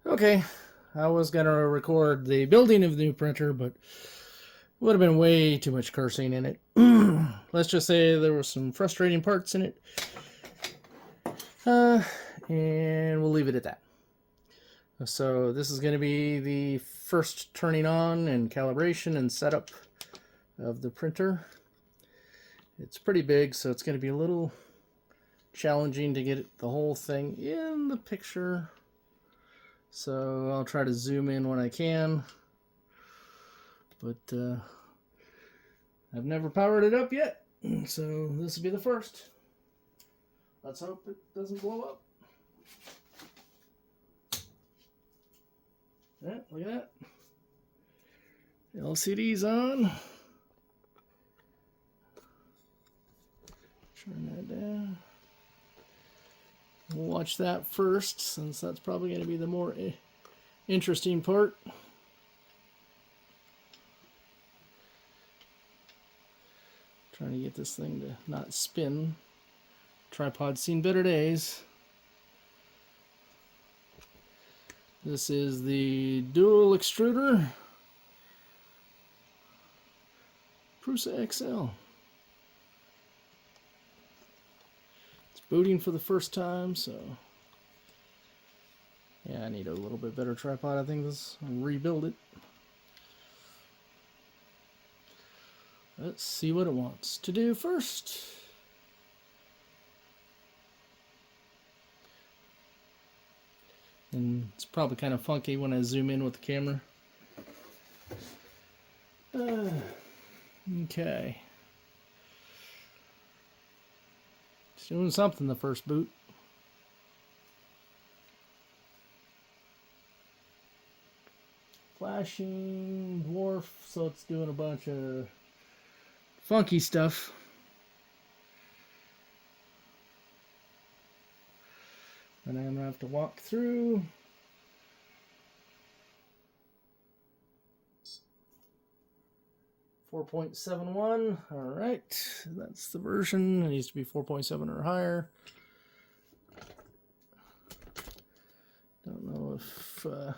Okay, I was going to record the building of the new printer, but would have been way too much cursing in it. Let's just say there were some frustrating parts in it. And we'll leave it at that. So this is going to be the first turning on and calibration and setup of the printer. It's pretty big, so it's going to be a little challenging to get the whole thing in the picture. So I'll try to zoom in when I can. But I've never powered it up yet, so this will be the first. Let's hope it doesn't blow up. Yeah, look at that. LCD's on. Turn that down. We'll watch that first, since that's probably going to be the more interesting part. Trying to get this thing to not spin. Tripod's seen better days. This is the dual extruder Prusa XL. It's booting for the first time, so yeah, I need a little bit better tripod. I think I'll rebuild it. Let's see what it wants to do first. And it's probably kind of funky when I zoom in with the camera. Okay. It's doing something the first boot. Flashing dwarf, so it's doing a bunch of funky stuff. And I'm going to have to walk through. .71. All right, that's the version. It needs to be 4.7 or higher. Don't know if we'll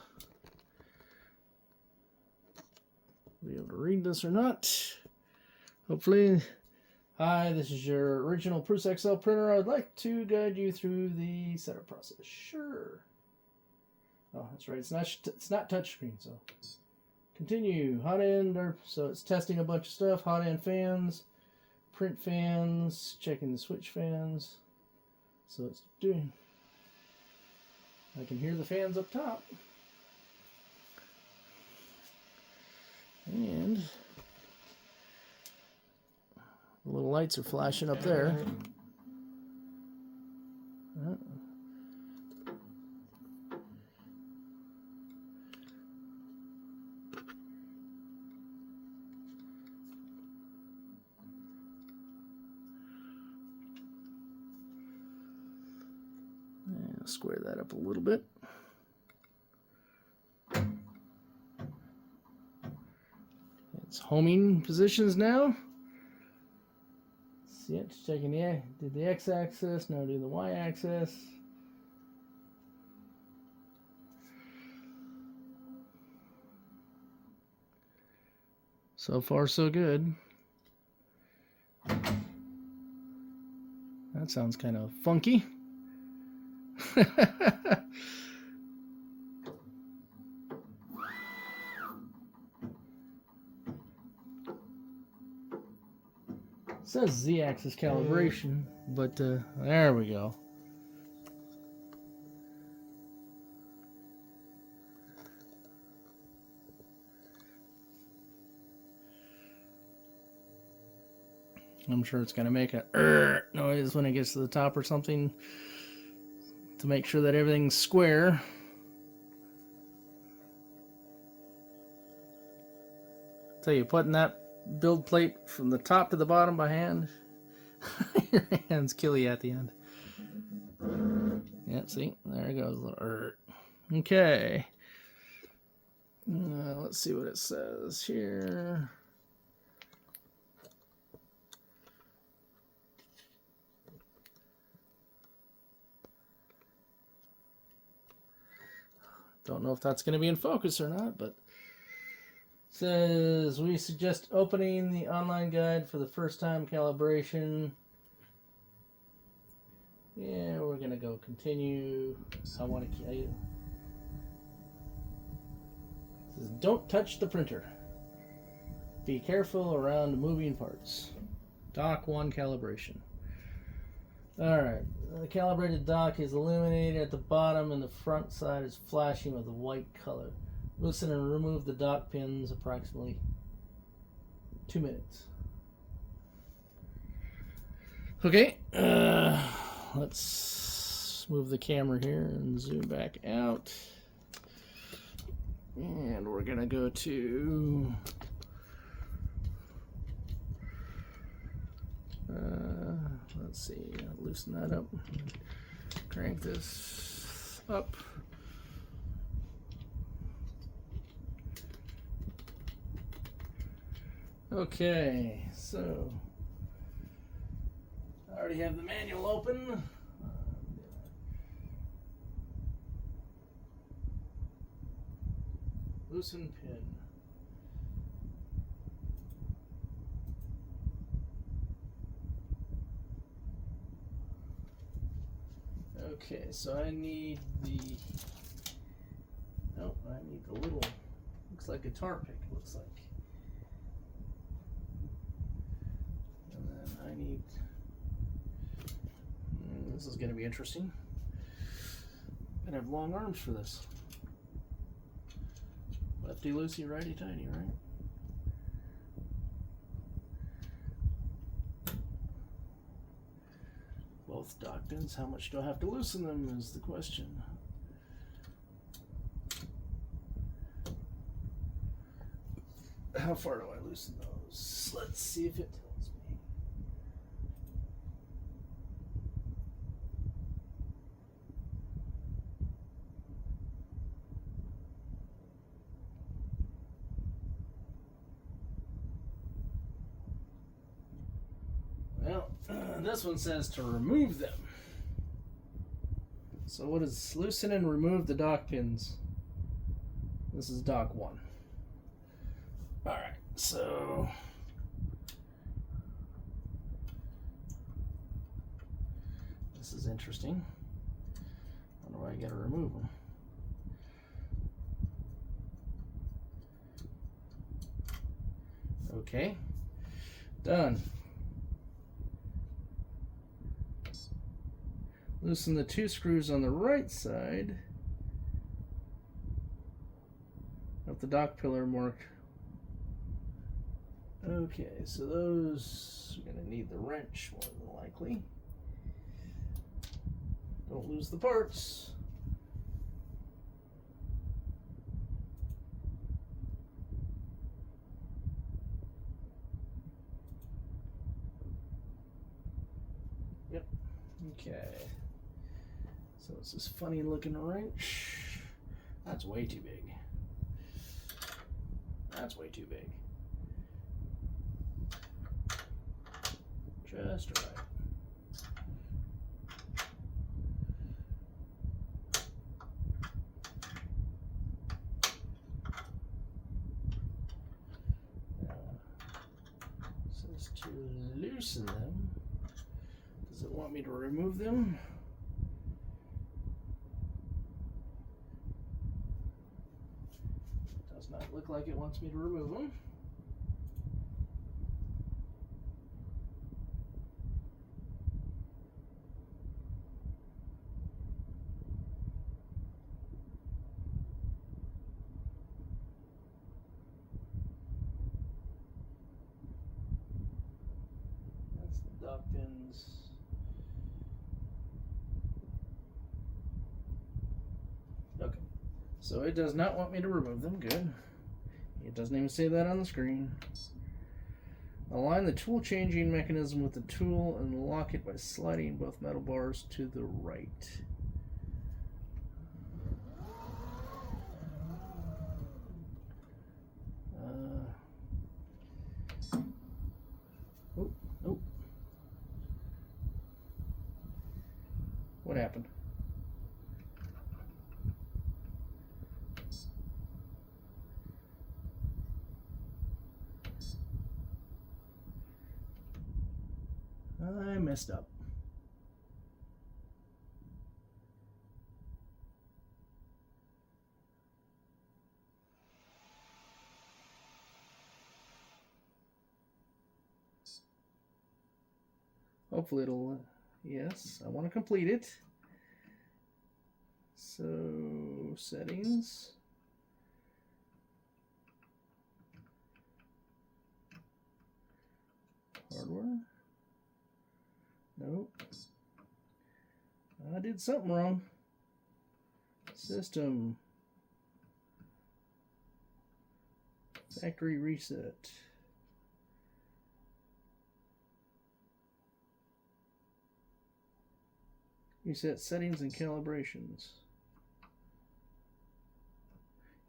be able to read this or not. Hopefully. Hi, this is your original Prusa XL printer. I would like to guide you through the setup process. Sure. Oh, that's right. It's not touchscreen, so continue. Hot end, so it's testing a bunch of stuff. Hot end fans, print fans, checking the switch fans. So it's doing. I can hear the fans up top, and the little lights are flashing up there. And square that up a little bit. It's homing positions now. See it, checking did the x-axis, now do the y-axis. So far, so good. That sounds kind of funky. It says Z-axis calibration, but there we go. I'm sure it's going to make a noise when it gets to the top or something to make sure that everything's square. Tell you, putting that build plate from the top to the bottom by hand, your hands kill you at the end. Yeah, see, there it goes. Okay. Let's see what it says here. Don't know if that's going to be in focus or not, but says we suggest opening the online guide for the first time calibration. Yeah, we're going to go continue. I want to kill you. It says don't touch the printer. Be careful around moving parts. Dock 1 calibration. Alright, the calibrated dock is illuminated at the bottom and the front side is flashing with a white color. Loosen and remove the dock pins approximately 2 minutes. Okay, let's move the camera here and zoom back out. And we're going to go to let's see, loosen that up, crank this up. Okay, so I already have the manual open. Loosen pin. Okay, so I need the, oh, I need the little, looks like guitar pick, looks like. And then I need, this is going to be interesting. I'm going to have long arms for this. Lefty loosey, righty tighty, right? Both dock pins. How much do I have to loosen them is the question. How far do I loosen those? Let's see if it tells me. Well, this one says to remove them. So what is loosen and remove the dock pins? This is dock 1. Alright, so this is interesting. How do I gotta remove them? Okay, done. Loosen the 2 screws on the right side of the dock pillar marked. Okay, so those are going to need the wrench more than likely. Don't lose the parts. Yep, okay. So it's this funny looking wrench. That's way too big. That's way too big. Just right. Says to loosen them. Does it want me to remove them? Does not look like it wants me to remove them. That's the dock pins. Okay, so it does not want me to remove them. Good. It doesn't even say that on the screen. Align the tool changing mechanism with the tool and lock it by sliding both metal bars to the right. Oh. What happened? messed up. Hopefully it'll, yes, I want to complete it. So, settings. Hardware. Nope. I did something wrong. System. Factory reset. Reset settings and calibrations.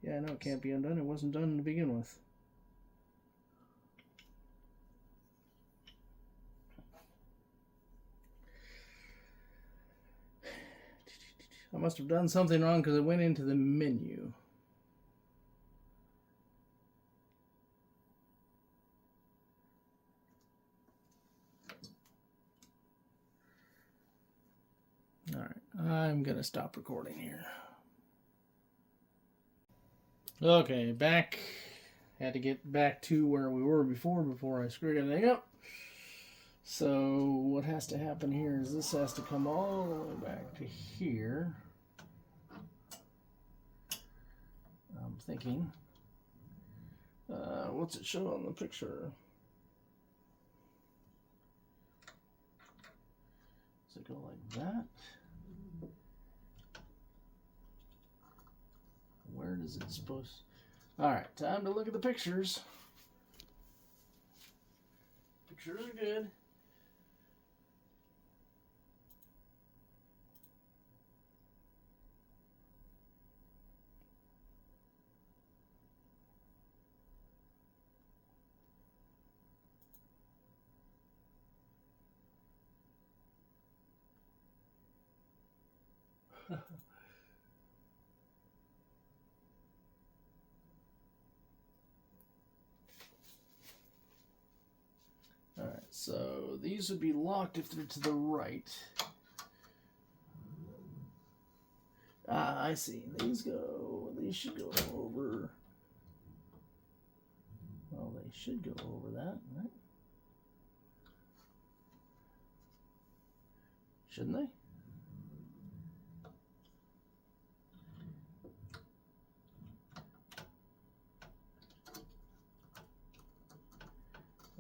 Yeah, I know it can't be undone. It wasn't done to begin with. I must have done something wrong because it went into the menu. Alright, I'm going to stop recording here. Okay, back. Had to get back to where we were before I screwed everything up. So what has to happen here is this has to come all the way back to here. I'm thinking, what's it show on the picture? Does it go like that? Where does it supposed? All right, time to look at the pictures. Pictures are good. Alright, so these would be locked if they're to the right. Ah, I see. These should go over. Well, they should go over that, right? Shouldn't they?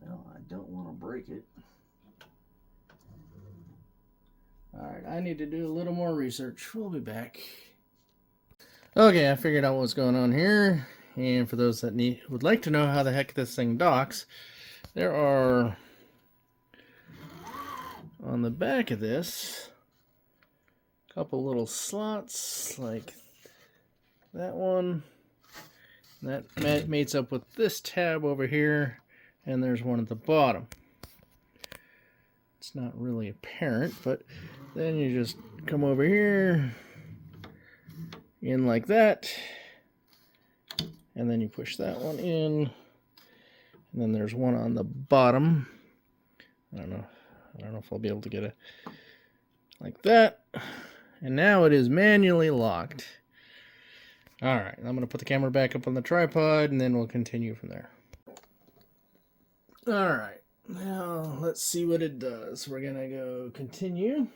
Well, I don't want to break it. Alright, I need to do a little more research. We'll be back. Okay, I figured out what's going on here. And for those that would like to know how the heck this thing docks, there are, on the back of this, a couple little slots like that one. That mates up with this tab over here, and there's one at the bottom. It's not really apparent, but then you just come over here, in like that, and then you push that one in, and then there's one on the bottom. I don't know if I'll be able to get it like that. And now it is manually locked. Alright, I'm going to put the camera back up on the tripod, and then we'll continue from there. Alright, now let's see what it does. We're going to go continue.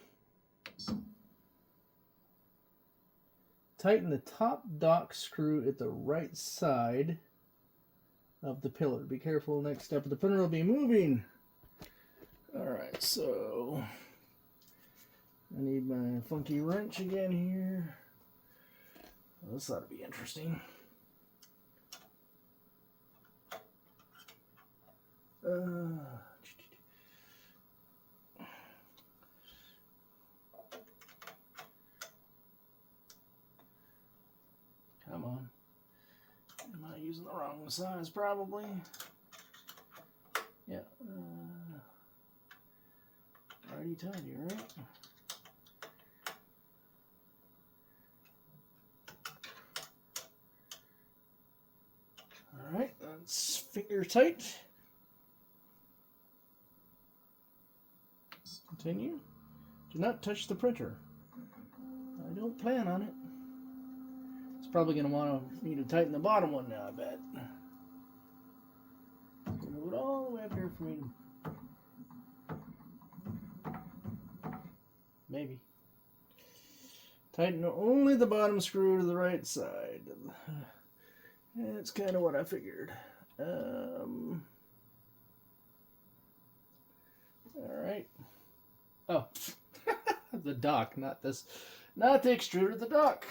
Tighten the top dock screw at the right side of the pillar. Be careful, next step of the printer will be moving. Alright, so I need my funky wrench again here. Well, this ought to be interesting. Come on. Am I using the wrong size? Probably. Yeah. Righty tighty, right? Alright, that's finger tight. Continue. Do not touch the printer. I don't plan on it. It's probably going to want me to tighten the bottom one now, I bet. Move it all the way up here for me to... Maybe. Tighten only the bottom screw to the right side. That's kind of what I figured. Alright. Oh. The dock, not this. Not the extruder, the dock.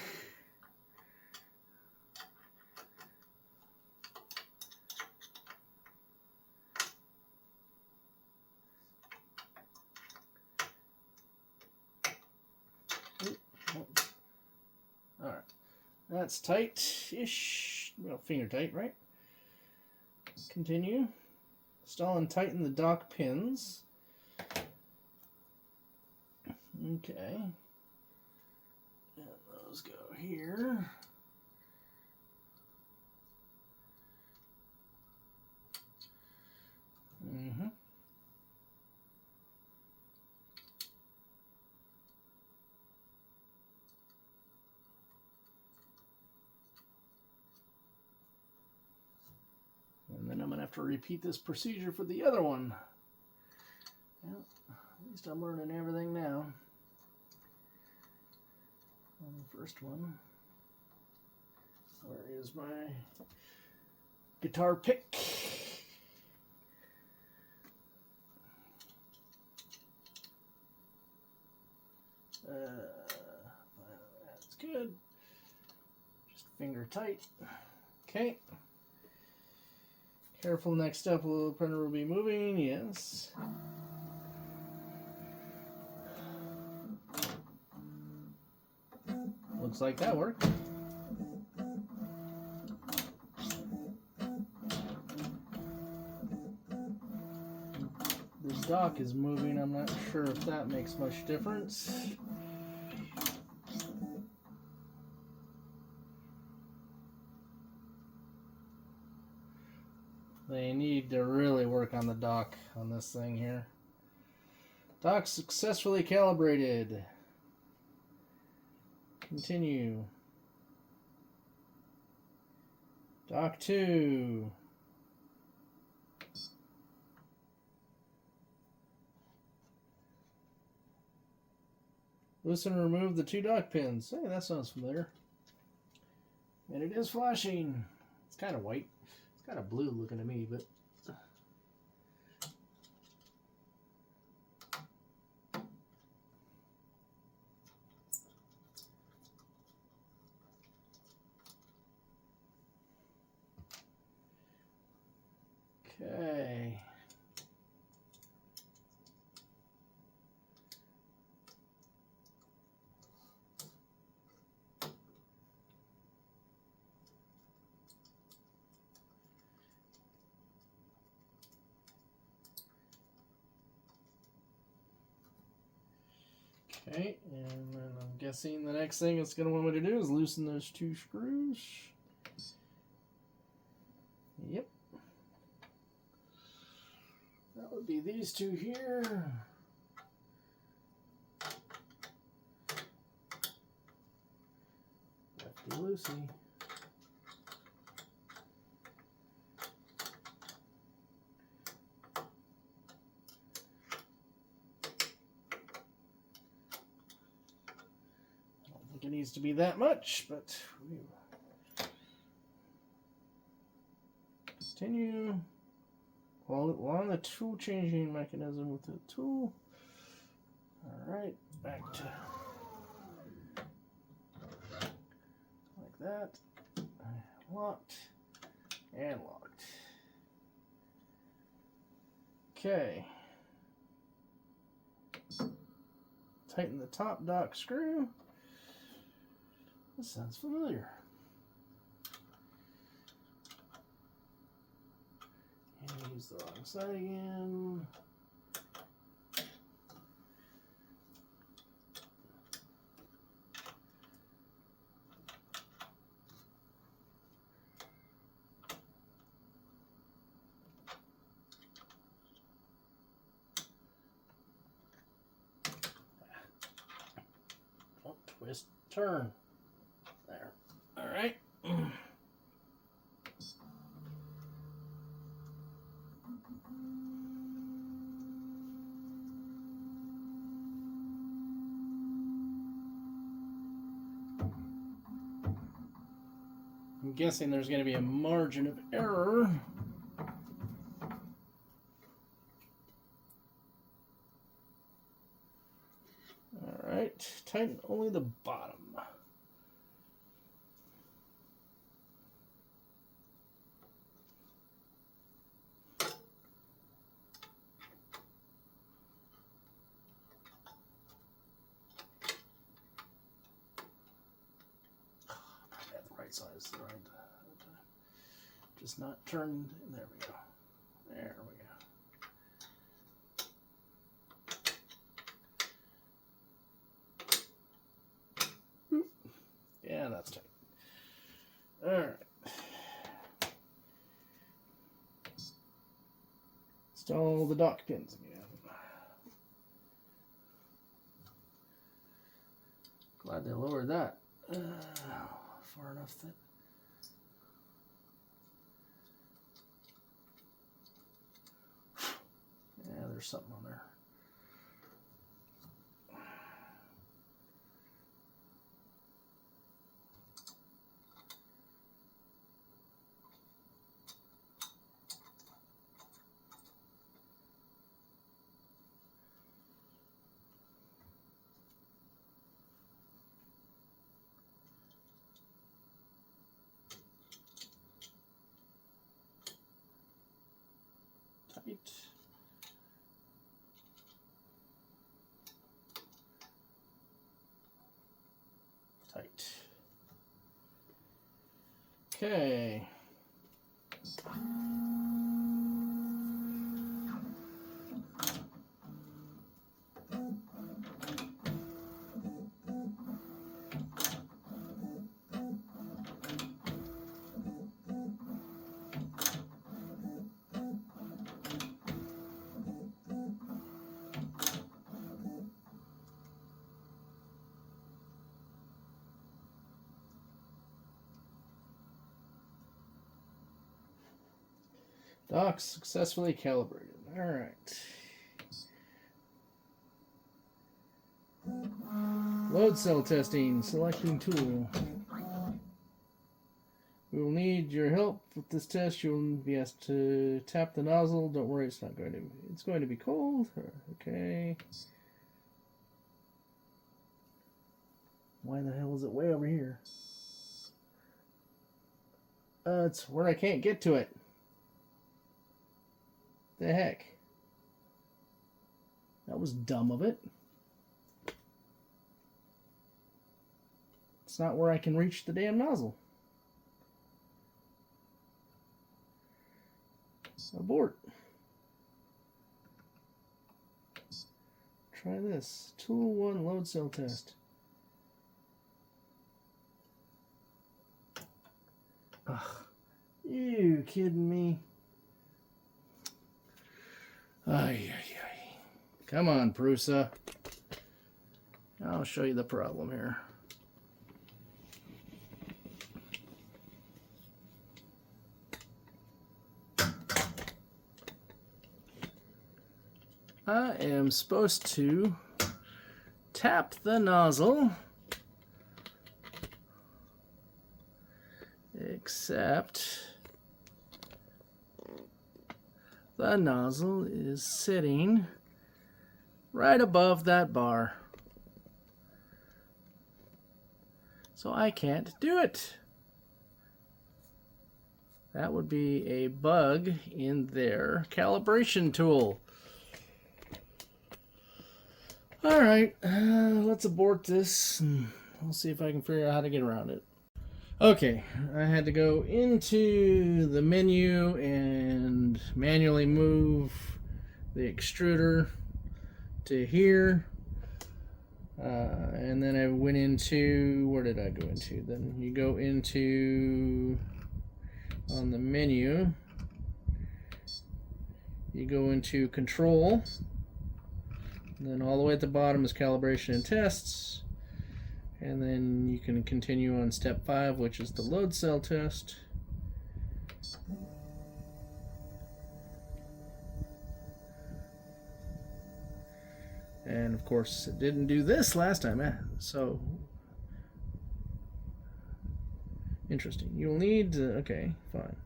Alright. That's tight-ish. Well, finger tight, right? Continue. Install and tighten the dock pins. Okay. And those go here. And then I'm going to have to repeat this procedure for the other one. Well, at least I'm learning everything now. On the first one, where is my guitar pick? That's good. Just finger tight. Okay. Careful, next step, the printer will be moving. Yes. Looks like that worked. This dock is moving. I'm not sure if that makes much difference. They need to really work on the dock on this thing here. Dock successfully calibrated. Continue. Dock 2. Loosen and remove the 2 dock pins. Hey, that sounds familiar. And it is flashing. It's kind of white. It's kind of blue looking to me, but... Okay. Okay, and then I'm guessing the next thing it's going to want me to do is loosen those 2 screws. Yep. That would be these 2 here. Lefty loosey. It needs to be that much, but continue along the tool changing mechanism with the tool. All right, back to like that. Locked and locked. Okay. Tighten the top dock screw. This sounds familiar. And use the wrong side again. twist, turn. There. All right. I'm guessing there's going to be a margin of error. All right, tighten only the bottom. Size, right? Just not turn. There we go. There we go. Yeah, that's tight. All right. Install the dock pins again. Glad they lowered that. Far enough that yeah, there's something on there. Tight. Tight. Okay. Dock successfully calibrated. All right. Load cell testing. Selecting tool. We will need your help with this test. You'll be asked to tap the nozzle. Don't worry, it's not going to. It's going to be cold. Okay. Why the hell is it way over here? It's where I can't get to it. The heck? That was dumb of it. It's not where I can reach the damn nozzle. Abort. Try this. Tool 1 load cell test. Ugh. You kidding me? Ay, ay, ay. Come on, Prusa. I'll show you the problem here. I am supposed to tap the nozzle, except the nozzle is sitting right above that bar. So I can't do it. That would be a bug in their calibration tool. Alright, let's abort this and we'll see if I can figure out how to get around it. Okay, I had to go into the menu and manually move the extruder to here. And then I went into, where did I go into? Then you go into, on the menu, you go into control. And then all the way at the bottom is calibration and tests. And then you can continue on step 5, which is the load cell test. And of course, it didn't do this last time, so interesting. You'll need to, okay, fine.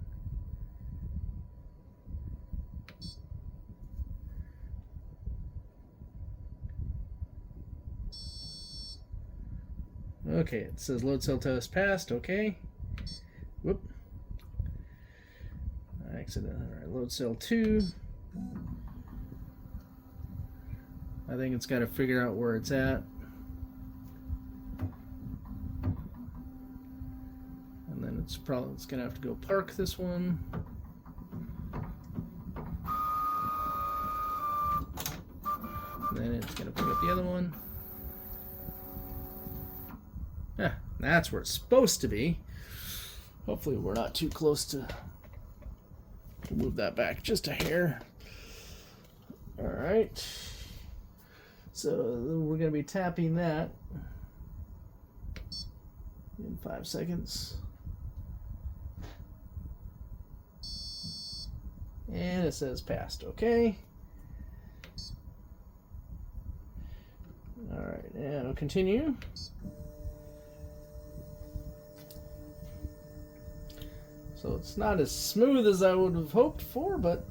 Okay, it says load cell test passed. Okay. Whoop. Accident. All right, load cell 2. I think it's got to figure out where it's at. And then it's going to have to go park this one. And then it's going to pick up the other one. Yeah, that's where it's supposed to be. Hopefully we're not too close to move that back just a hair. All right. So we're going to be tapping that in 5 seconds. And it says passed. Okay. All right, now continue. So it's not as smooth as I would have hoped for, but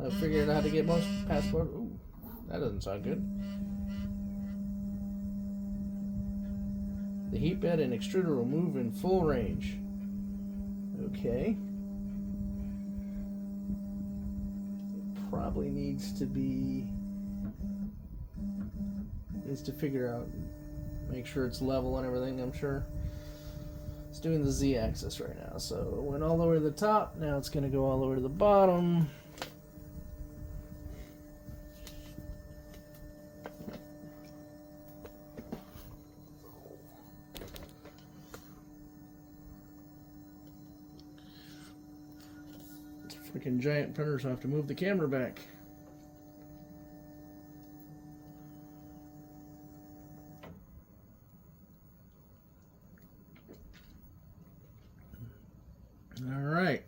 I figured out how to get most past one. Ooh, that doesn't sound good. The heat bed and extruder will move in full range. Okay. It probably needs to figure out, make sure it's level and everything, I'm sure. It's doing the Z-axis right now, so it went all the way to the top. Now it's going to go all the way to the bottom. It's a freaking giant printer, so I have to move the camera back. Alright,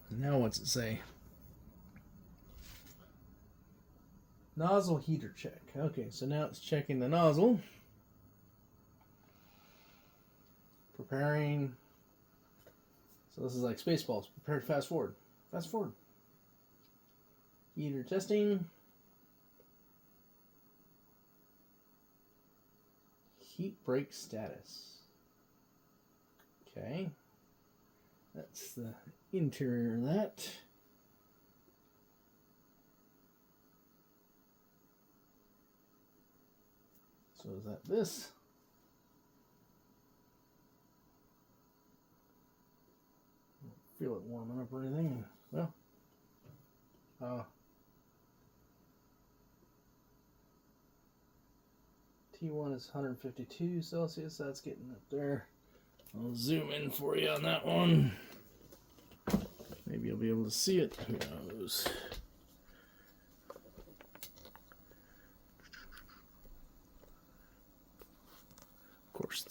now what's it say? Nozzle heater check. Okay, so now it's checking the nozzle. Preparing. So this is like Spaceballs. Prepare to fast forward. Fast forward. Heater testing. Heat break status. Okay. That's the interior of that. So is that this? I don't feel it warming up or anything. Well, T1 is 152 Celsius. That's getting up there. I'll zoom in for you on that one. Maybe you'll be able to see it. Who knows? Of course,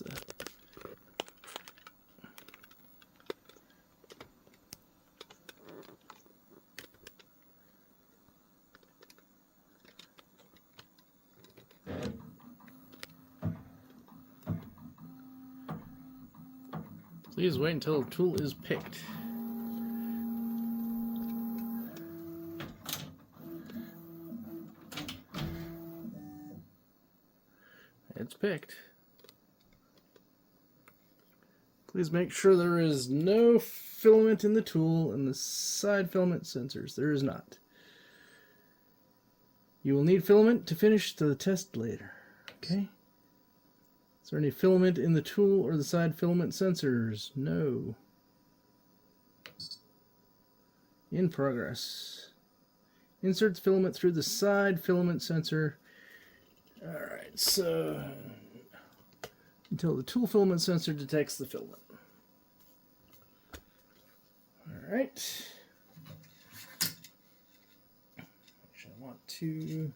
please wait until the tool is picked. It's picked. Please make sure there is no filament in the tool and the side filament sensors. There is not. You will need filament to finish the test later. Okay? Is there any filament in the tool or the side filament sensors? No. In progress. Insert the filament through the side filament sensor. Alright, so until the tool filament sensor detects the filament. Alright. Actually, I want to.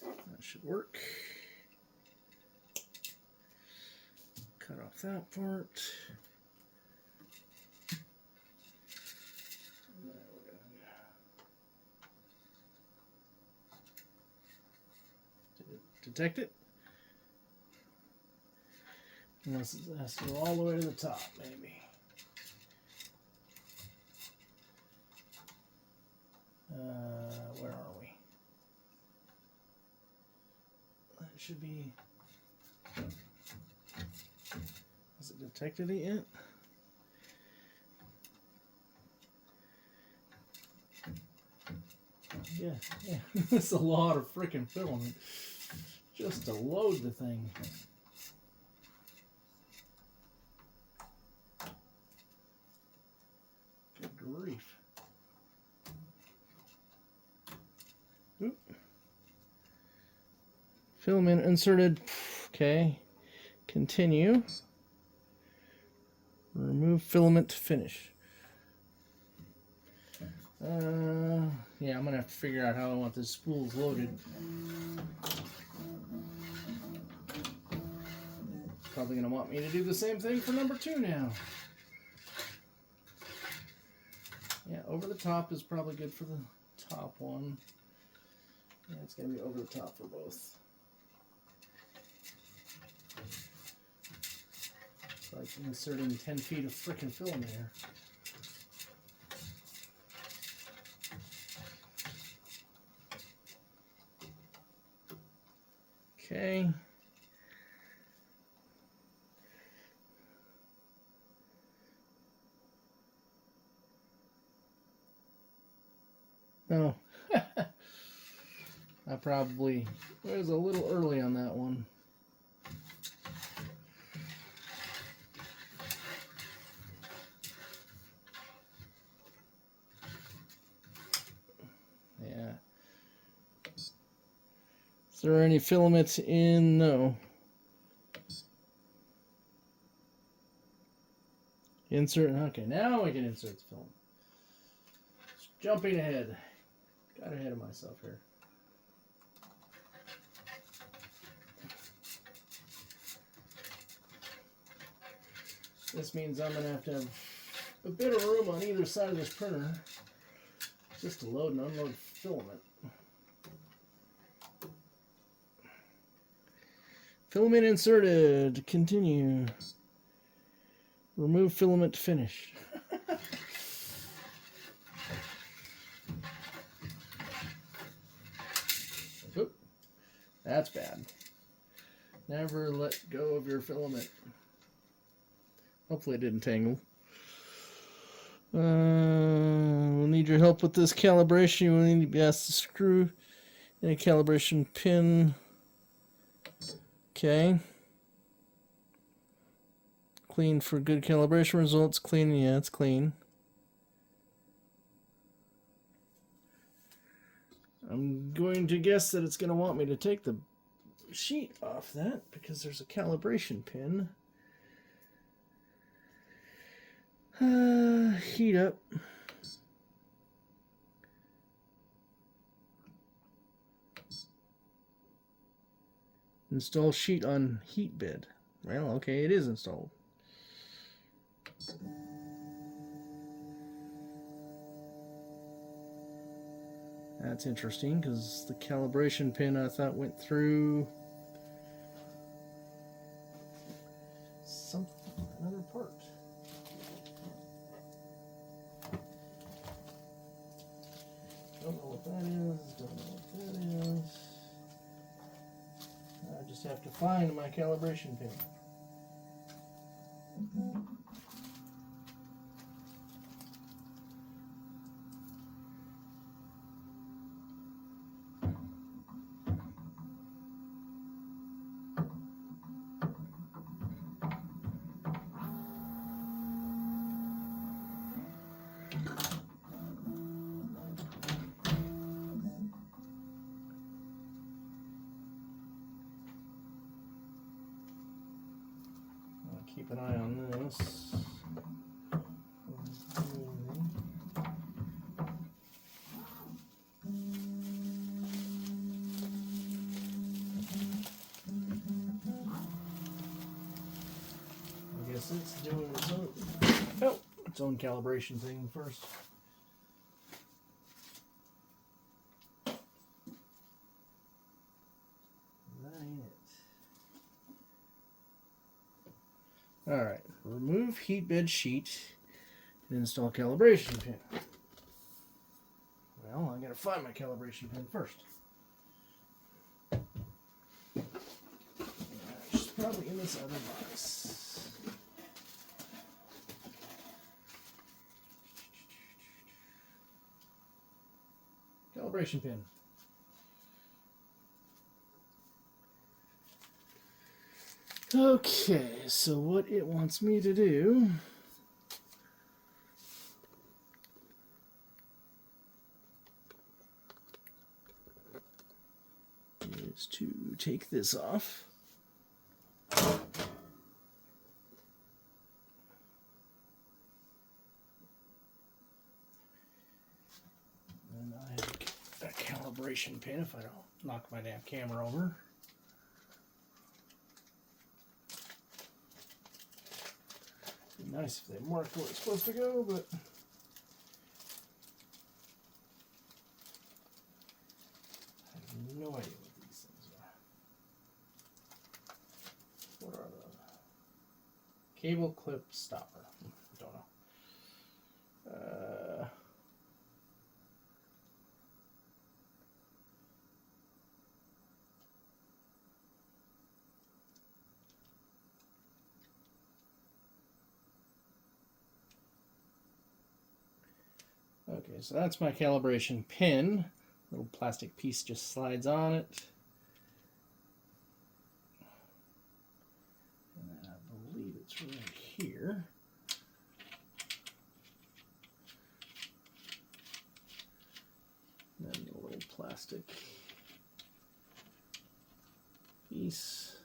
That should work. cut off that part. Did it detect it? Unless it has to go all the way to the top, maybe. Where are we? That should be... Has it detected it yet? Yeah. It's a lot of freaking filament just to load the thing. Good grief. Oop. Filament inserted. Okay. Continue. Remove filament to finish. Yeah, I'm gonna have to figure out how I want this spools loaded. Probably gonna want me to do the same thing for number 2 now. Yeah, over the top is probably good for the top one. Yeah, it's gonna be over the top for both. It's like inserting 10 feet of frickin' film here. Okay. Oh. I probably was a little early on that one. Yeah. Is there any filaments in? No. Insert. Okay, now we can insert the filament. Jumping ahead. Got ahead of myself here. This means I'm going to have a bit of room on either side of this printer just to load and unload filament. Filament inserted. Continue. Remove filament to finish. Oop. That's bad. Never let go of your filament. Hopefully it didn't tangle. We'll need your help with this calibration. We'll need to be asked to screw in a calibration pin. Okay. Clean for good calibration results. Clean, yeah, it's clean. I'm going to guess that it's going to want me to take the sheet off that because there's a calibration pin. Heat up. Install sheet on heat bed. Well, okay, it is installed. That's interesting because the calibration pin I thought went through another part. Don't know what that is. Don't know what that is. I just have to find my calibration pin. Keep an eye on this. guess it's doing its own calibration thing first. That ain't it. Alright, remove heat bed sheet and install calibration pin. Well, I gotta find my calibration pin first. It's probably in this other box. Calibration pin. Okay, so what it wants me to do is to take this off. And I have a calibration pin if I don't knock my damn camera over. It'd be nice if they marked where it's supposed to go, but I have no idea what these things are. What are the cable clip stopper? Don't know. Okay, so that's my calibration pin. Little plastic piece just slides on it. And I believe it's right here. And then the little plastic piece.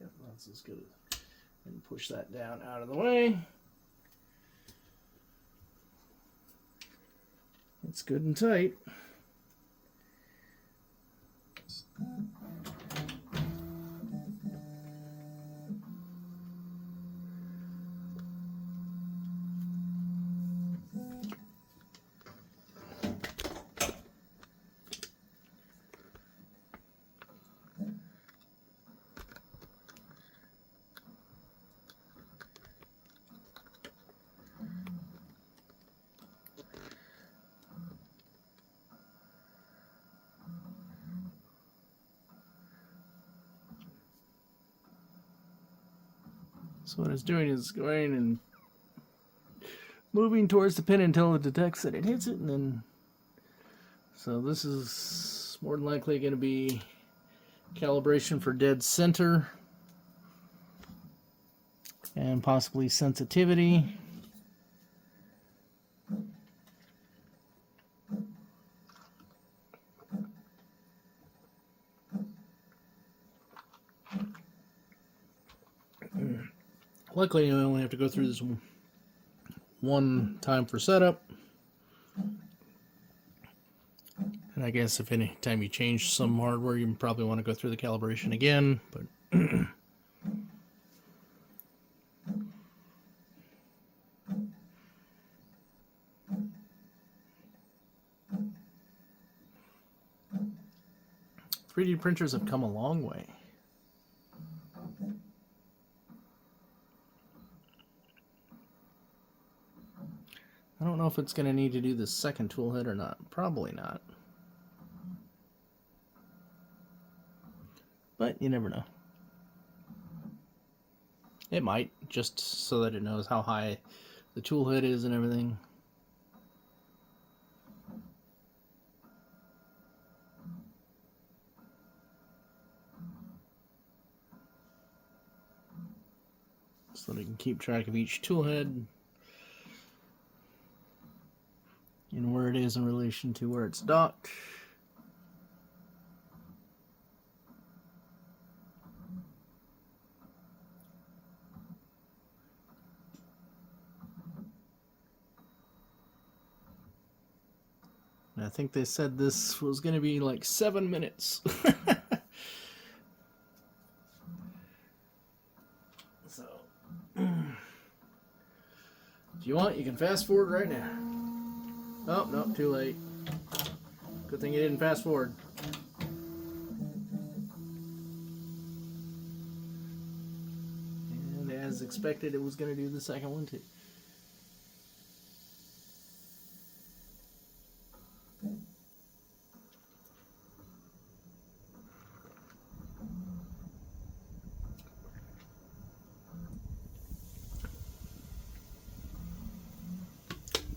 Yep, that's as good. And push that down out of the way. It's good and tight. So what it's doing is going and moving towards the pin until it detects that it hits it, and then so this is more than likely going to be calibration for dead center and possibly sensitivity. Luckily, I only have to go through this one time for setup. And I guess if any time you change some hardware, you probably want to go through the calibration again. But .3D printers have come a long way. I don't know if it's going to need to do the second tool head or not. Probably not. But you never know. It might, just so that it knows how high the tool head is and everything. So that it can keep track of each tool head and where it is in relation to where it's docked. And I think they said this was going to be like 7 minutes. If you want, you can fast forward right now. Oh, no, too late. Good thing you didn't fast forward. And as expected, it was going to do the second one too.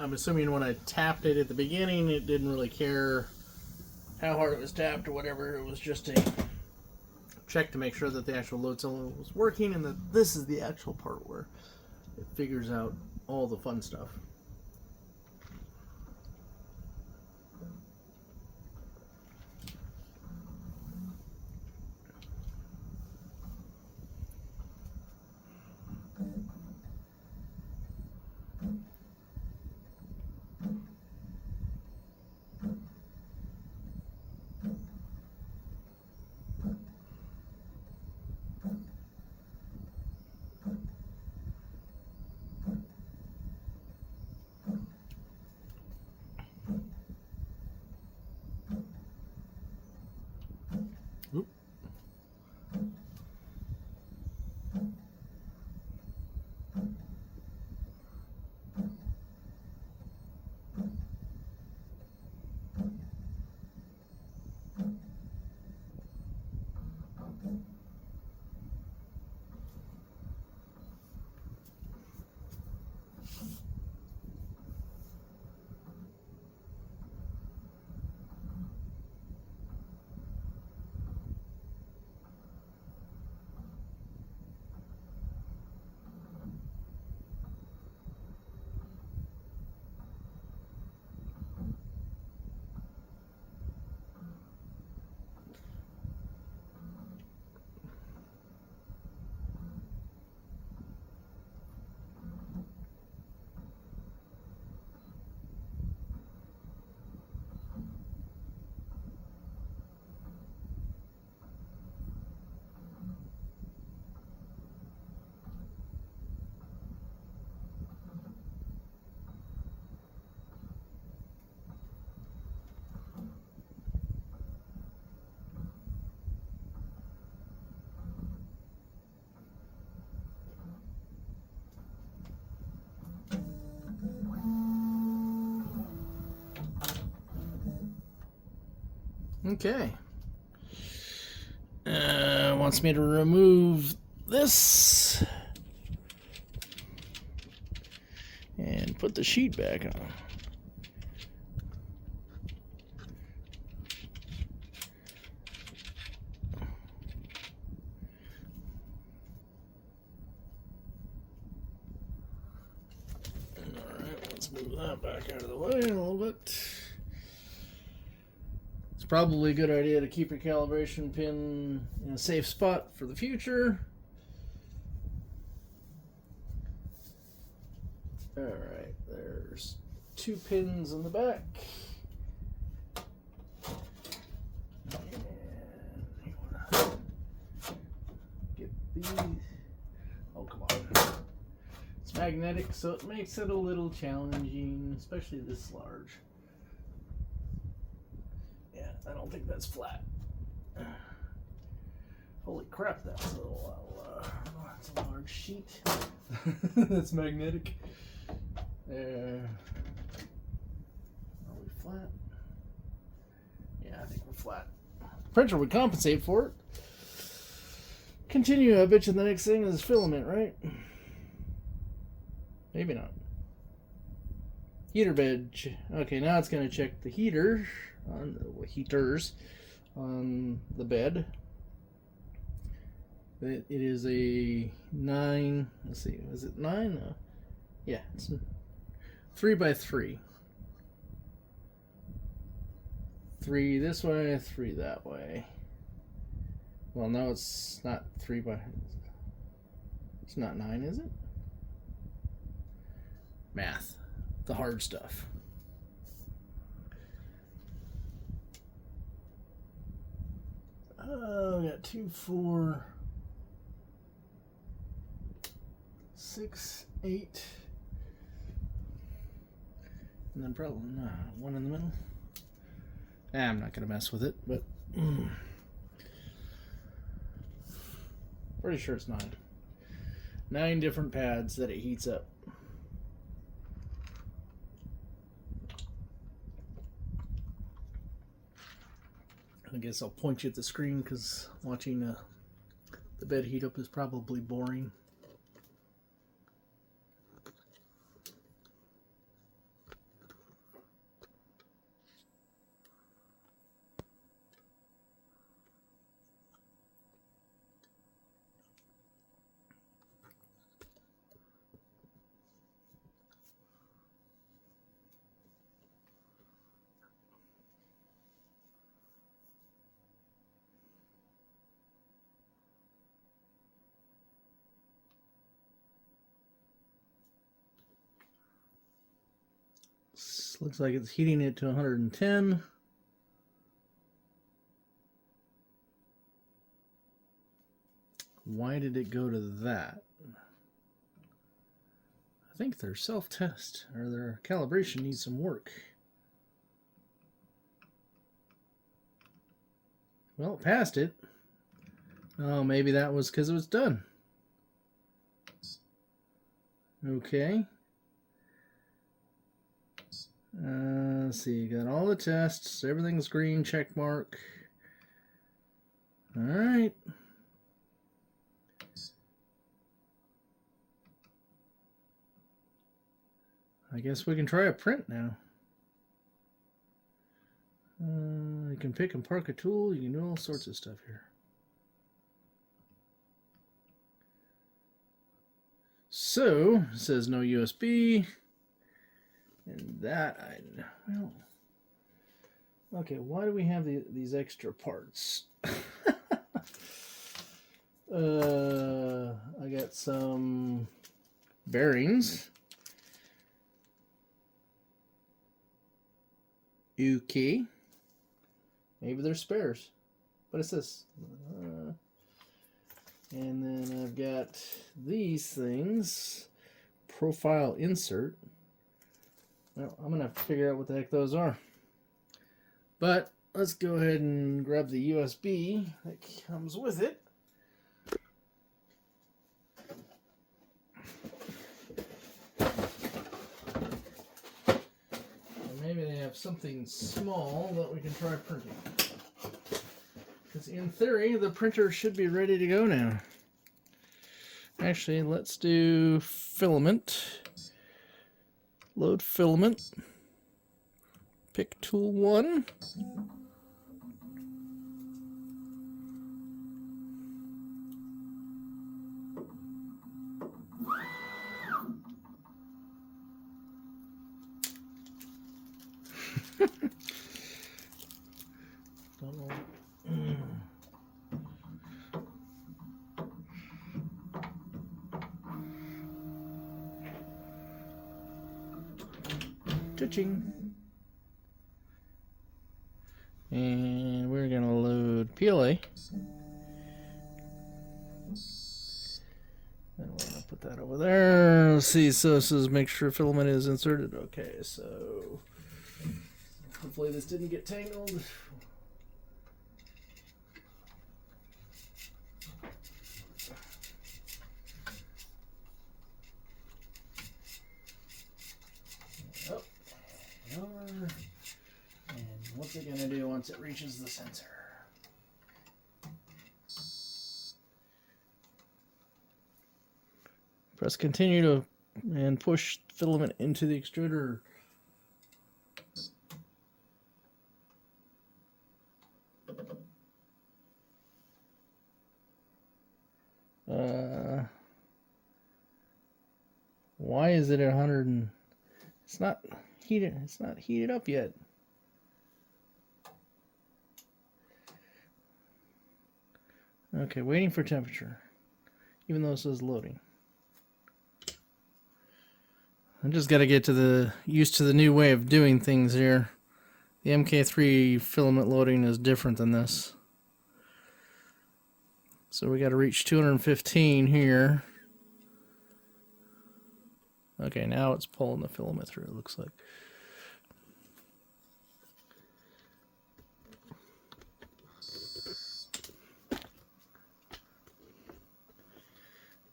I'm assuming when I tapped it at the beginning, it didn't really care how hard it was tapped or whatever. It was just a check to make sure that the actual load cylinder was working, and that this is the actual part where it figures out all the fun stuff. Oop. Okay. Wants me to remove this and put the sheet back on. Alright, let's move that back out of the way a little bit. Probably a good idea to keep your calibration pin in a safe spot for the future. Alright, there's 2 pins in the back. And you wanna get these. Oh, come on. It's magnetic, so it makes it a little challenging, especially this large. I don't think that's flat. Holy crap, that's that's a large sheet. That's magnetic. Are we flat? Yeah, I think we're flat. Printer would compensate for it. Continue, I bet you the next thing is filament, right? Maybe not. Heater bed. Okay, now it's going to check the heater. On the heaters on the bed. It is a 9. Let's see, is it 9? Yeah, it's 3x3. 3 this way, 3 that way. Well, no, it's not 3 by. It's not 9, is it? Math, the hard stuff. We got 2, 4, 6, 8, and then probably one in the middle. I'm not going to mess with it, but pretty sure it's 9. 9 different pads that it heats up. I guess I'll point you at the screen because watching the bed heat up is probably boring. Looks like it's heating it to 110. Why did it go to that? I think their self-test or their calibration needs some work. Well, it passed it. Oh, maybe that was because it was done. Okay. Let's see, got all the tests, everything's green, check mark. All right. I guess we can try a print now. You can pick and park a tool, you can do all sorts of stuff here. So, it says no USB. And that, well, okay, why do we have these extra parts? I got some bearings. Okay. Maybe they're spares. What is this? And then I've got these things. Profile insert. Well, I'm going to have to figure out what the heck those are. But let's go ahead and grab the USB that comes with it. And maybe they have something small that we can try printing. Because in theory, the printer should be ready to go now. Actually, let's do filament. Load filament. Pick tool 1. Touching. And we're going to load PLA. And we're going to put that over there. Let's see, so this is make sure filament is inserted. Okay, so hopefully this didn't get tangled. And what's it going to do once it reaches the sensor? Press continue to and push filament into the extruder. Why is it at 100 and it's not heated? It's not heated up yet. Okay, waiting for temperature, even though it says loading. I just got to get to used to the new way of doing things here. The MK3 filament loading is different than this. So we got to reach 215 here. Okay, now it's pulling the filament through, it looks like.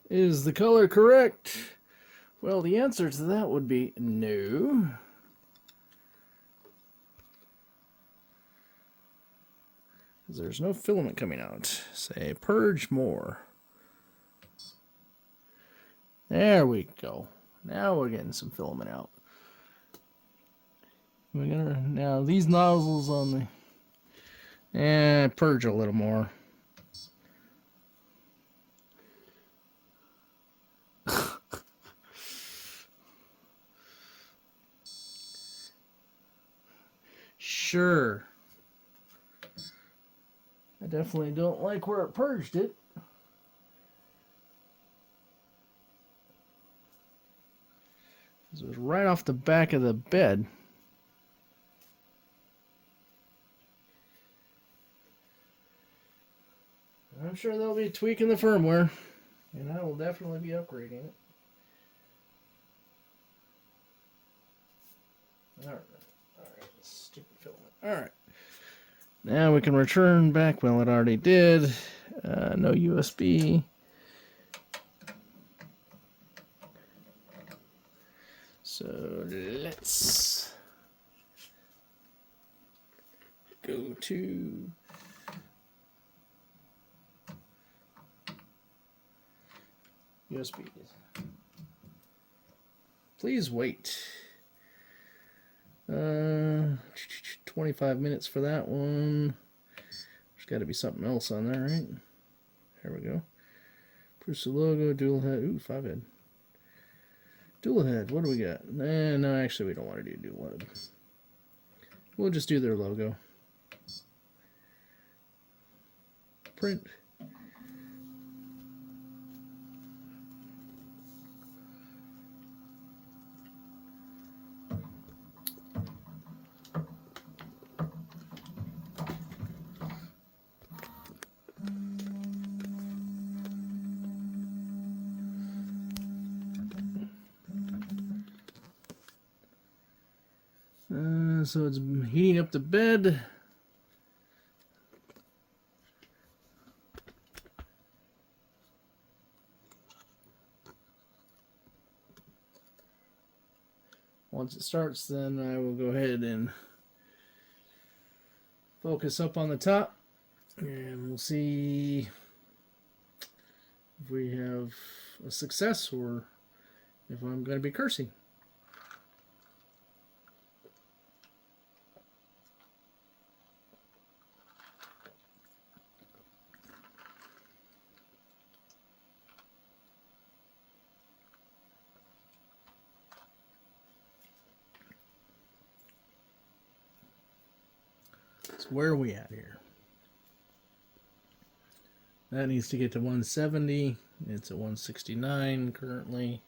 Is the color correct? Well, the answer to that would be no. Because there's no filament coming out. Say purge more. There we go. Now we're getting some filament out. We're gonna now these nozzles on the purge a little more. Sure. I definitely don't like where it purged it. It was right off the back of the bed. I'm sure they'll be tweaking the firmware, and I will definitely be upgrading it. Alright, stupid filament. Alright. Now we can return back. Well, it already did. No USB. So let's go to USB. Please wait. 25 minutes for that one. There's got to be something else on there, right? There we go. Prusa logo, dual head. Ooh, 5-head. Dual head. What do we got? No, actually, we don't want to do dual head. We'll just do their logo. Print. So it's heating up the bed. Once it starts, then I will go ahead and focus up on the top, and we'll see if we have a success or if I'm going to be cursing. So where are we at here? That needs to get to 170. It's at 169 currently.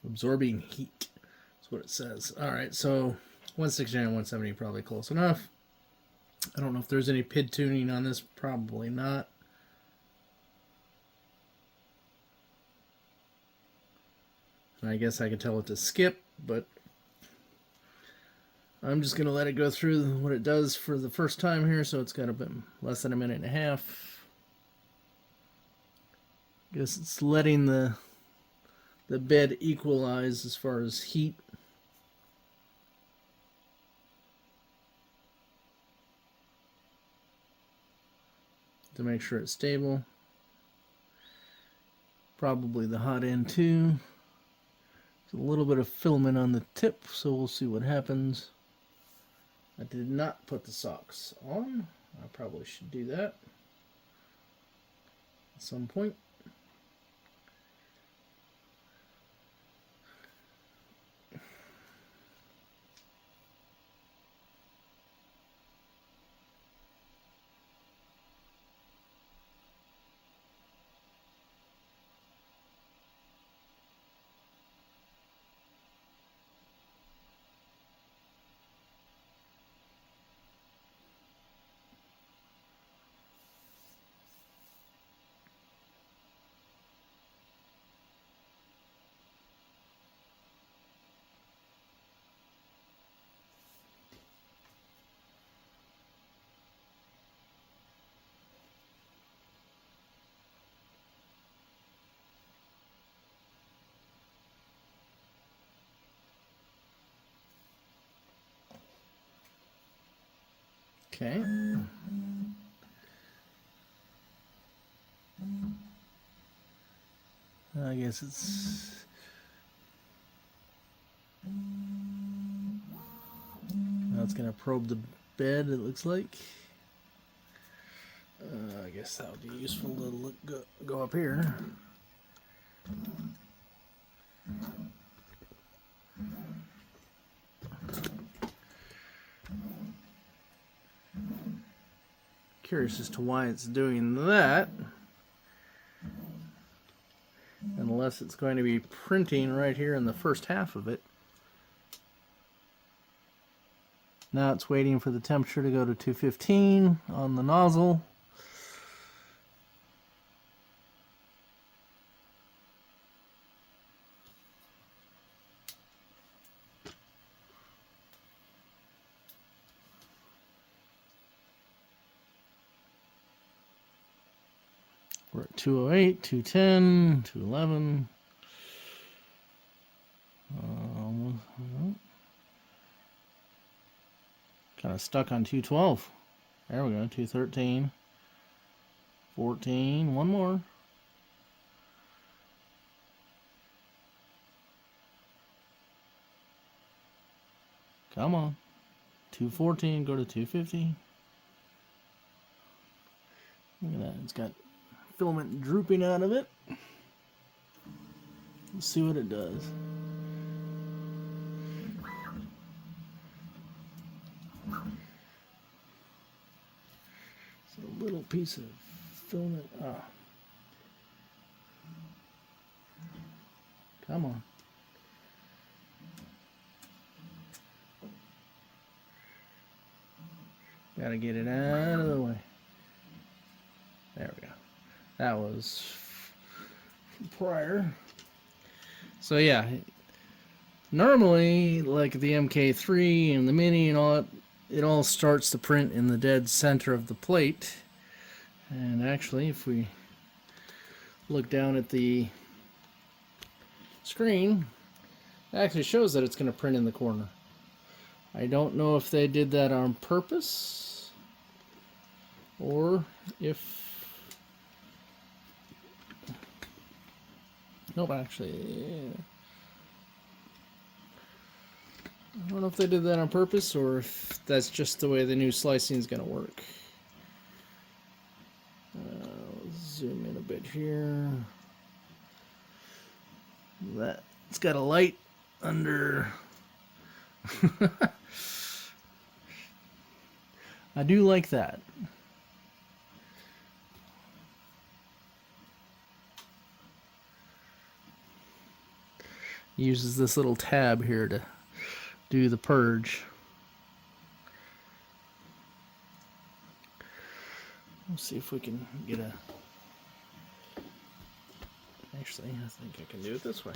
Absorbing heat. That's what it says. All right, so 169 and 170 probably close enough. I don't know if there's any PID tuning on this. Probably not. I guess I could tell it to skip, but I'm just going to let it go through what it does for the first time here, so it's got a bit less than a minute and a half. Guess it's letting the bed equalize as far as heat. To make sure it's stable. Probably the hot end too. There's a little bit of filament on the tip, so we'll see what happens. I did not put the socks on. I probably should do that at some point. Okay. I guess it's... Now it's going to probe the bed, it looks like. I guess that would be useful to go up here. Curious as to why it's doing that. Unless it's going to be printing right here in the first half of it. Now it's waiting for the temperature to go to 215 on the nozzle. We're at 208, 210, 211. Kind of stuck on 212. There we go, 213. 14, one more. Come on. 214, go to 250. Look at that, it's got filament drooping out of it. Let's see what it does. It's a little piece of filament. Ah. Come on. Gotta get it out of the way. There we go. That was prior. So yeah, normally like the MK3 and the Mini and all that, it all starts to print in the dead center of the plate. And actually, if we look down at the screen, it actually shows that it's going to print in the corner. I don't know if they did that on purpose or if... Nope, actually, yeah. I don't know if they did that on purpose or if that's just the way the new slicing is going to work. Zoom in a bit here. It's got a light under. I do like that. Uses this little tab here to do the purge. Let's see if we can get a... Actually, I think I can do it this way.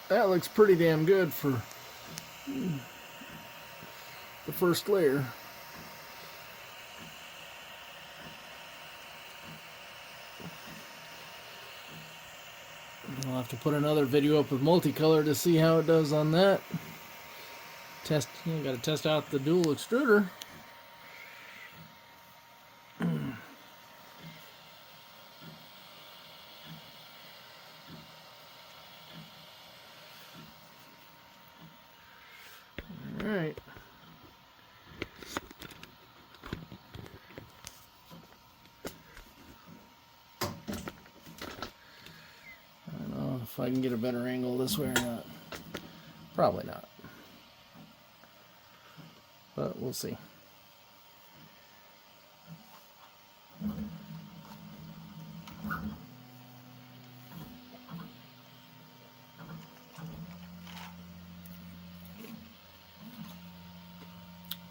That looks pretty damn good for the first layer. I'll have to put another video up with multicolor to see how it does on that. Got to test out the dual extruder. All right. If I can get a better angle this way or not. Probably not. But we'll see.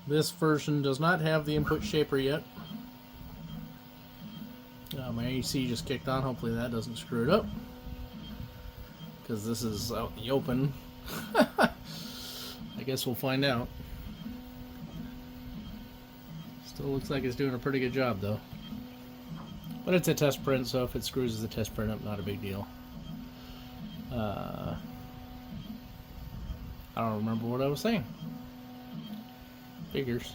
This version does not have the input shaper yet. My AC just kicked on. Hopefully that doesn't screw it up, because this is out in the open. I guess we'll find out. Still looks like it's doing a pretty good job though. But it's a test print, so if it screws the test print up, not a big deal. I don't remember what I was saying. Figures.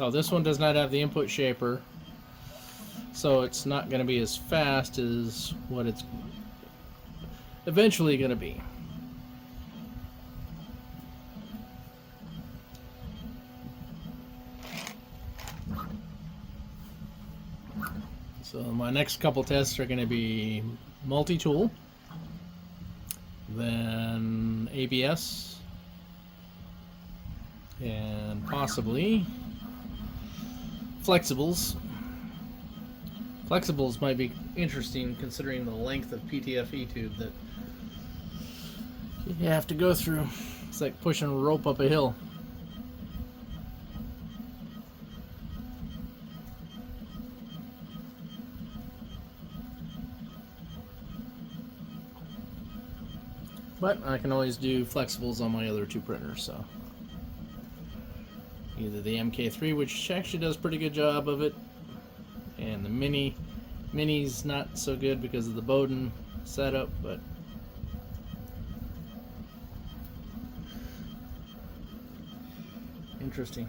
Oh, this one does not have the input shaper, so it's not going to be as fast as what it's eventually going to be. So my next couple tests are going to be multi-tool, then ABS, and possibly flexibles. Flexibles might be interesting considering the length of PTFE tube that you have to go through. It's like pushing a rope up a hill. But I can always do flexibles on my other two printers, so either the MK3, which actually does a pretty good job of it, and the Mini's not so good because of the Bowden setup, but interesting.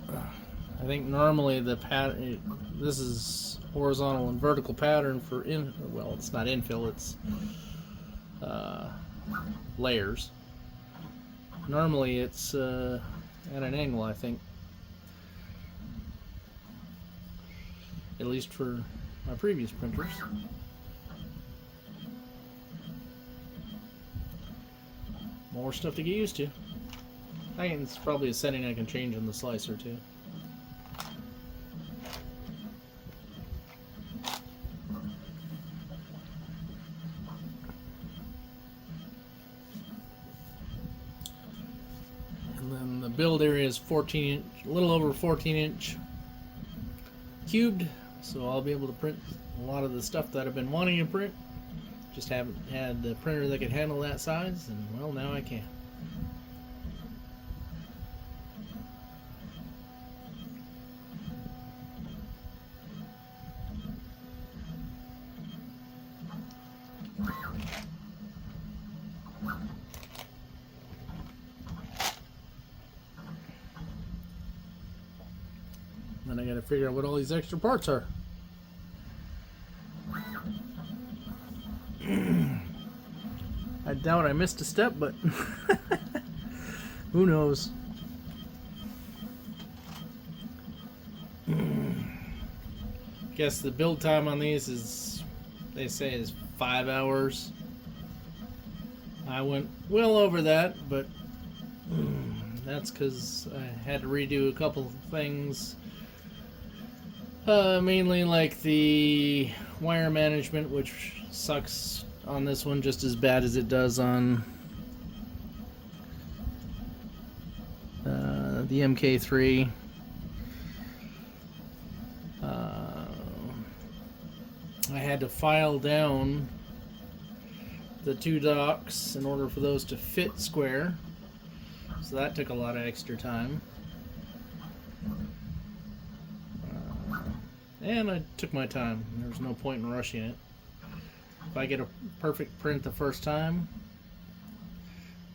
I think normally the pattern, this is horizontal and vertical pattern for well, it's not infill, it's layers. Normally it's at an angle, I think, at least for my previous printers. More stuff to get used to. I think it's probably a setting I can change on the slicer too. And then the build area is 14 inch, a little over 14 inch cubed, so I'll be able to print a lot of the stuff that I've been wanting to print. Just haven't had the printer that could handle that size, and well, now I can. Then I gotta figure out what all these extra parts are. I doubt I missed a step, but who knows? Guess the build time on these is, they say, is 5 hours. I went well over that, but that's because I had to redo a couple things. Mainly like the wire management, which sucks on this one just as bad as it does on the MK3. I had to file down the two docks in order for those to fit square, so that took a lot of extra time. And I took my time. There's no point in rushing it. If I get a perfect print the first time,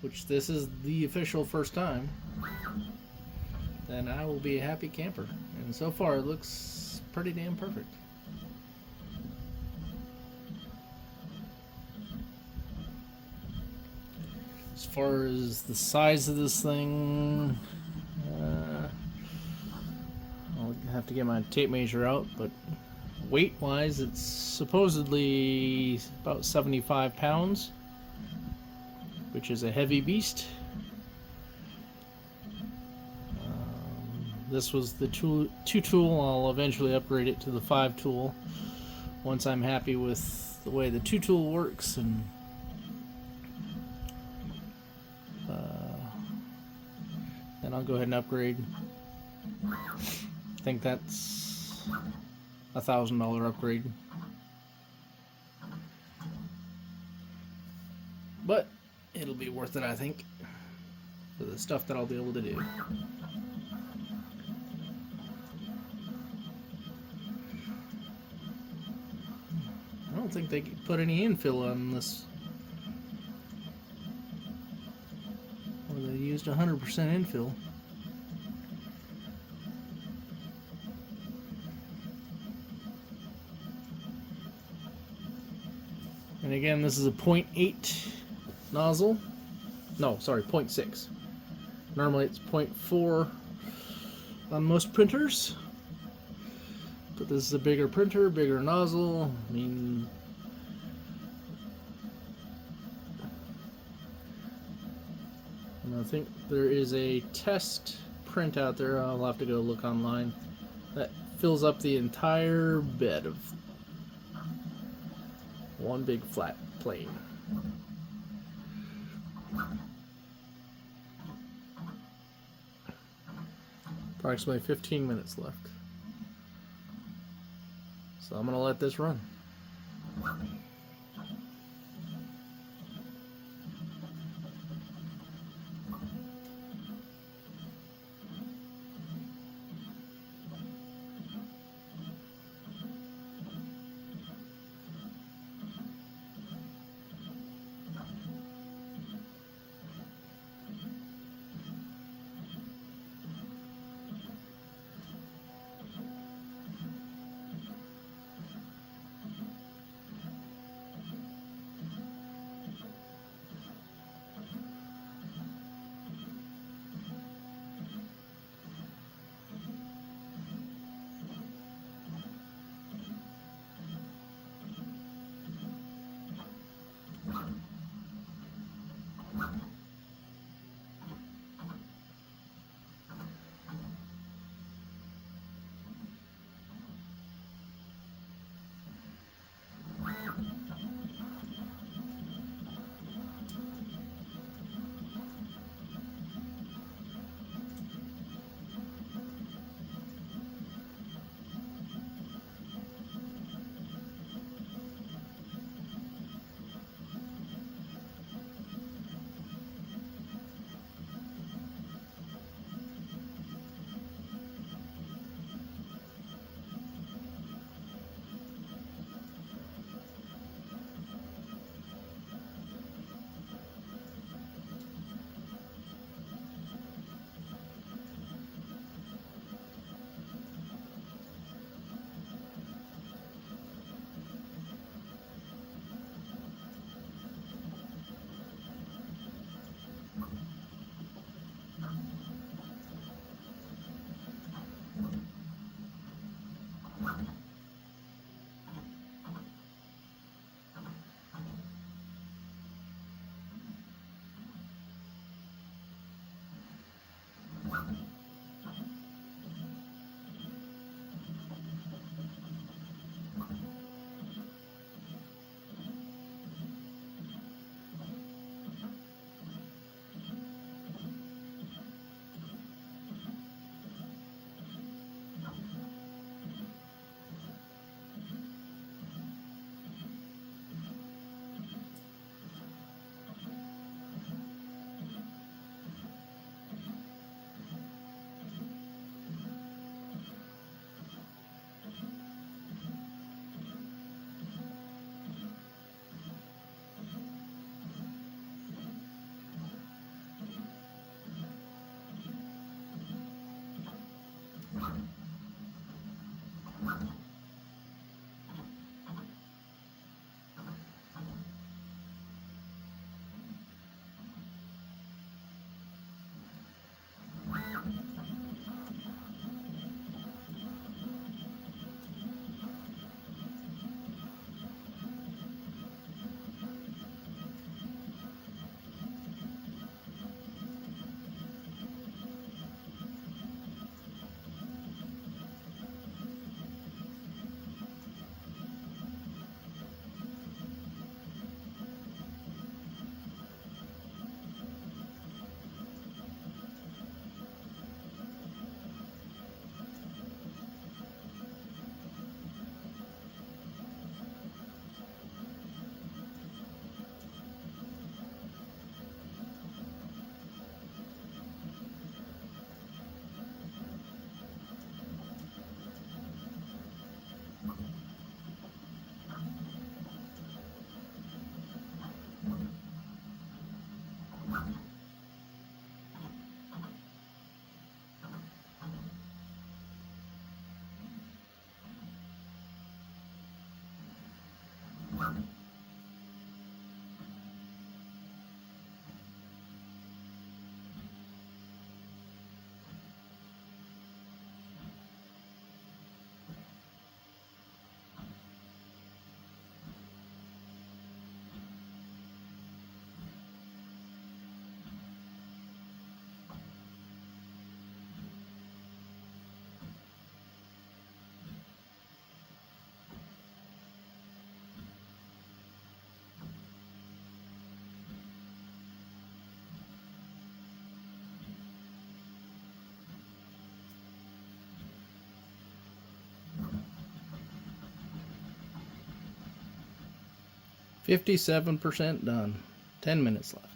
which this is the official first time, then I will be a happy camper. And so far it looks pretty damn perfect. As far as the size of this thing, I'll have to get my tape measure out, but weight wise it's supposedly about 75 pounds, which is a heavy beast. This was the 2 tool. I'll eventually upgrade it to the 5 tool once I'm happy with the way the 2 tool works, and then I'll go ahead and upgrade. I think that's $1,000 upgrade, but it'll be worth it, I think, for the stuff that I'll be able to do. don't think they put any infill on this. Or they used 100% infill. And again, this is a 0.8 nozzle. No, sorry, 0.6. Normally it's 0.4 on most printers. But this is a bigger printer, bigger nozzle. I mean, and I think there is a test print out there. I'll have to go look online. That fills up the entire bed of one big flat plane. Approximately 15 minutes left. So I'm going to let this run. %57 done. 10 minutes left.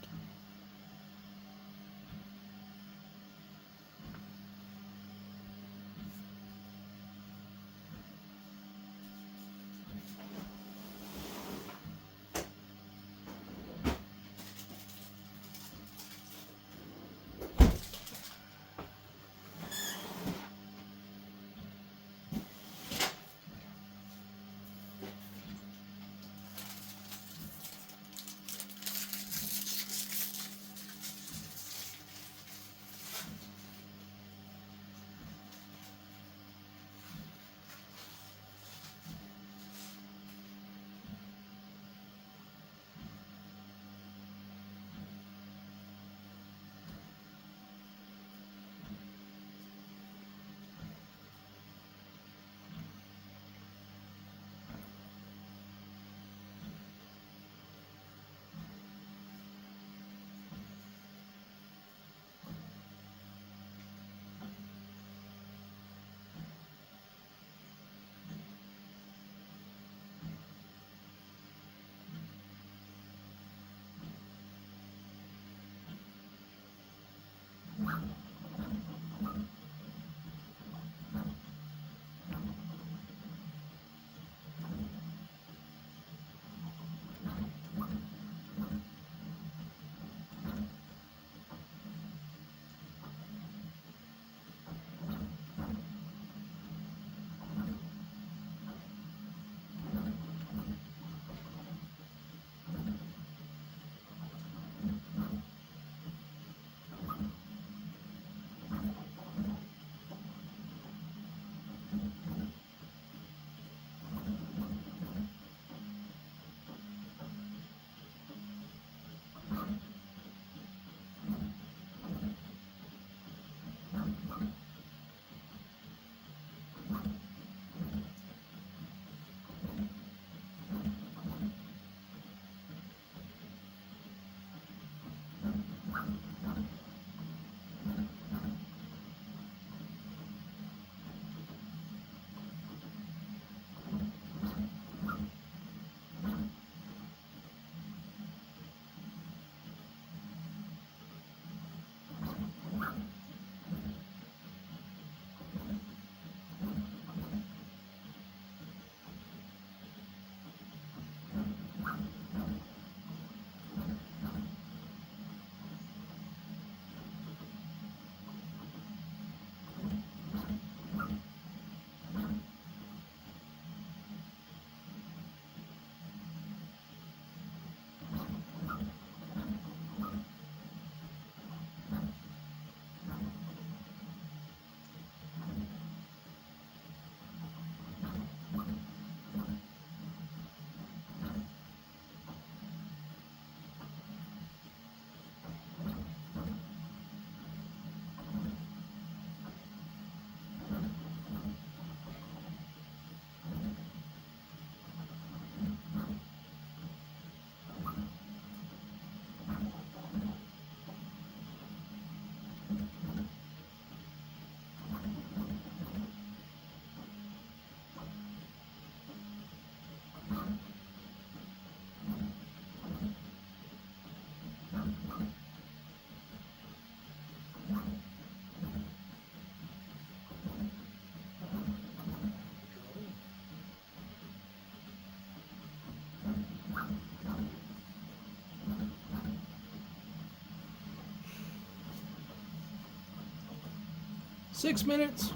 Six minutes.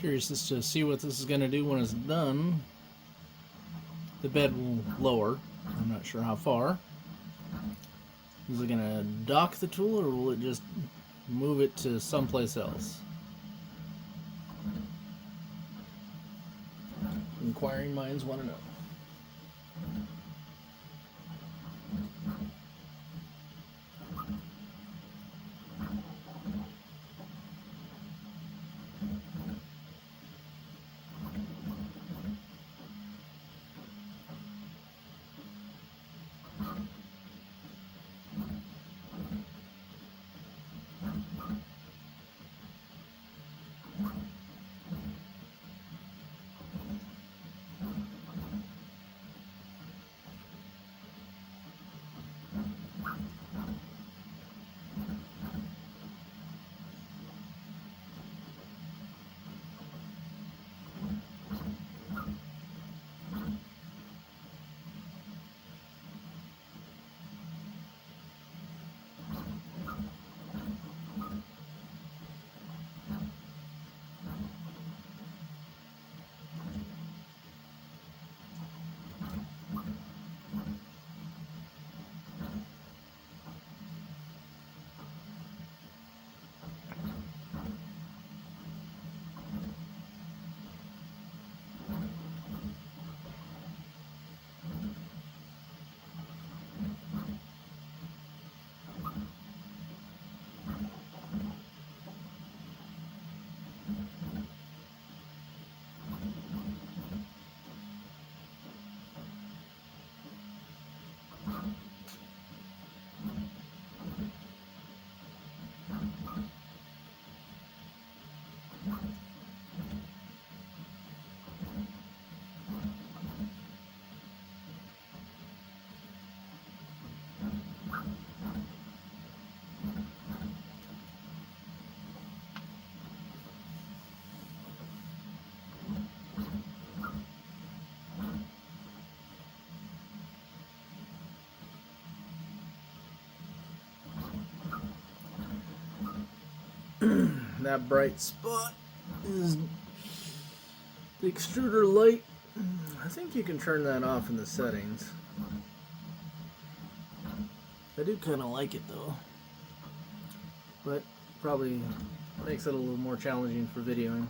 Curious as to see what this is going to do when it's done. The bed will lower. I'm not sure how far. Is it going to dock the tool, or will it just move it to someplace else? Inquiring minds want to know. That bright spot is the extruder light. I think you can turn that off in the settings. I do kind of like it though, but probably makes it a little more challenging for videoing.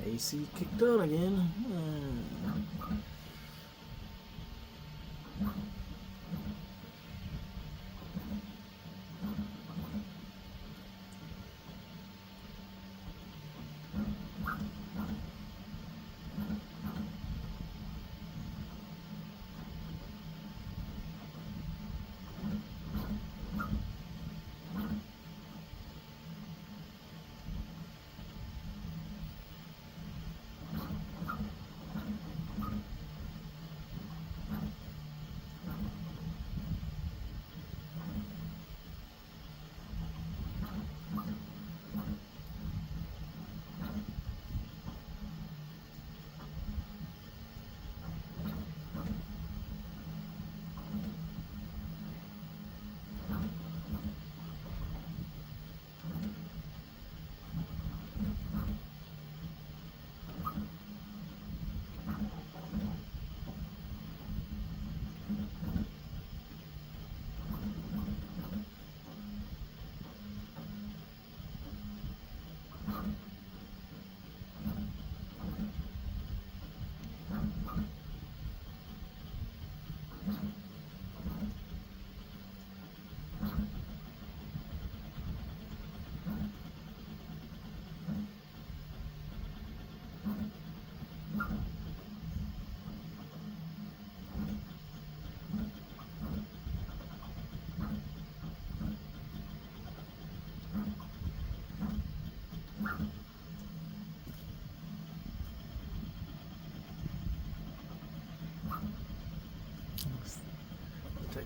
AC kicked on again.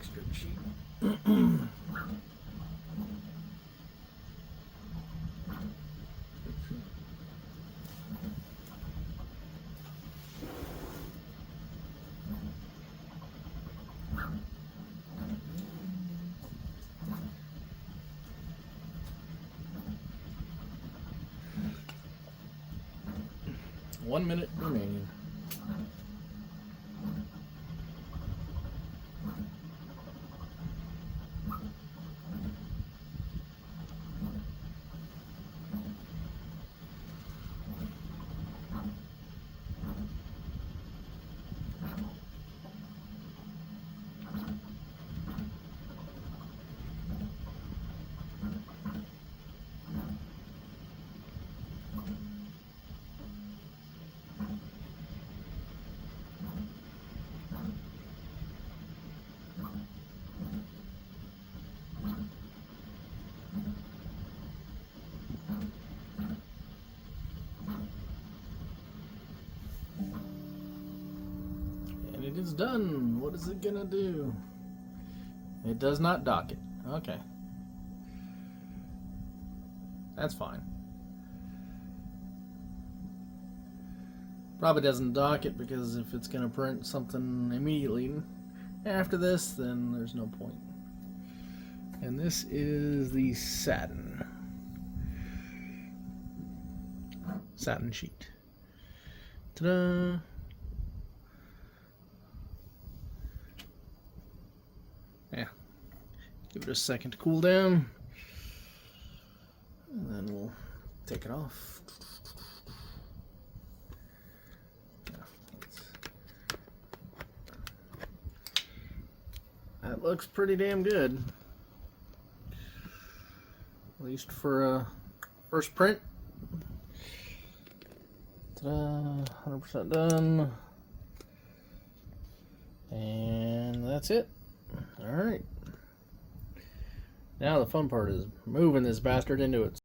textured sheet. 1 minute remaining. It is done. What is it gonna do? It does not dock it. Okay. That's fine. Probably doesn't dock it because if it's gonna print something immediately after this, then there's no point. And this is the satin sheet. Ta-da! Yeah, give it a second to cool down, and then we'll take it off. That looks pretty damn good, at least for a first print. Ta-da, 100% done, and that's it. Alright. Now the fun part is moving this bastard into its